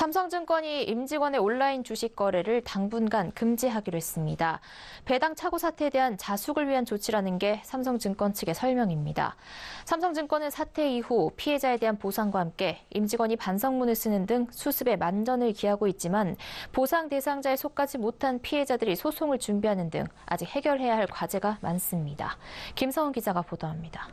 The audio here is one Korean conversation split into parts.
삼성증권이 임직원의 온라인 주식 거래를 당분간 금지하기로 했습니다. 배당 착오 사태에 대한 자숙을 위한 조치라는 게 삼성증권 측의 설명입니다. 삼성증권은 사태 이후 피해자에 대한 보상과 함께 임직원이 반성문을 쓰는 등 수습에 만전을 기하고 있지만 보상 대상자에 속하지 못한 피해자들이 소송을 준비하는 등 아직 해결해야 할 과제가 많습니다. 김성훈 기자가 보도합니다.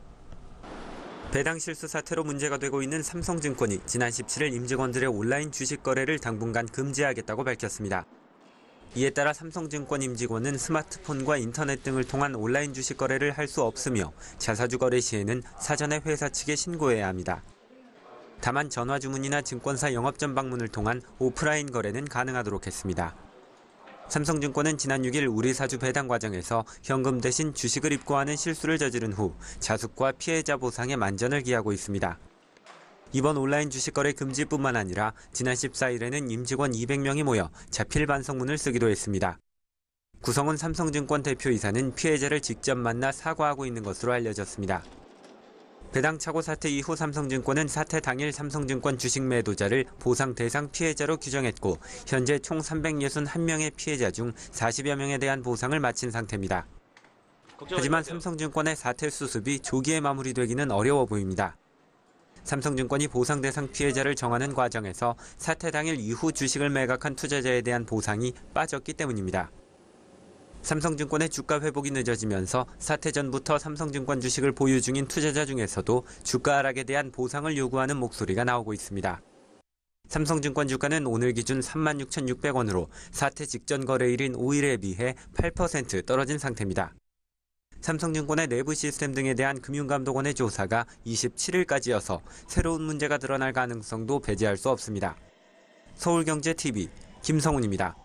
배당 실수 사태로 문제가 되고 있는 삼성증권이 지난 17일 임직원들의 온라인 주식 거래를 당분간 금지하겠다고 밝혔습니다. 이에 따라 삼성증권 임직원은 스마트폰과 인터넷 등을 통한 온라인 주식 거래를 할 수 없으며 자사주 거래 시에는 사전에 회사 측에 신고해야 합니다. 다만 전화 주문이나 증권사 영업점 방문을 통한 오프라인 거래는 가능하도록 했습니다. 삼성증권은 지난 6일 우리사주 배당 과정에서 현금 대신 주식을 입고하는 실수를 저지른 후 자숙과 피해자 보상에 만전을 기하고 있습니다. 이번 온라인 주식 거래 금지뿐만 아니라 지난 14일에는 임직원 200명이 모여 자필 반성문을 쓰기로 했습니다. 구성훈 삼성증권 대표이사는 피해자를 직접 만나 사과하고 있는 것으로 알려졌습니다. 배당 착오 사태 이후 삼성증권은 사태 당일 삼성증권 주식 매도자를 보상 대상 피해자로 규정했고 현재 총 361명의 피해자 중 40여 명에 대한 보상을 마친 상태입니다. 하지만 삼성증권의 사태 수습이 조기에 마무리되기는 어려워 보입니다. 삼성증권이 보상 대상 피해자를 정하는 과정에서 사태 당일 이후 주식을 매각한 투자자에 대한 보상이 빠졌기 때문입니다. 삼성증권의 주가 회복이 늦어지면서 사태 전부터 삼성증권 주식을 보유 중인 투자자 중에서도 주가 하락에 대한 보상을 요구하는 목소리가 나오고 있습니다. 삼성증권 주가는 오늘 기준 36,600원으로 사태 직전 거래일인 5일에 비해 8% 떨어진 상태입니다. 삼성증권의 내부 시스템 등에 대한 금융감독원의 조사가 27일까지여서 새로운 문제가 드러날 가능성도 배제할 수 없습니다. 서울경제TV 김성훈입니다.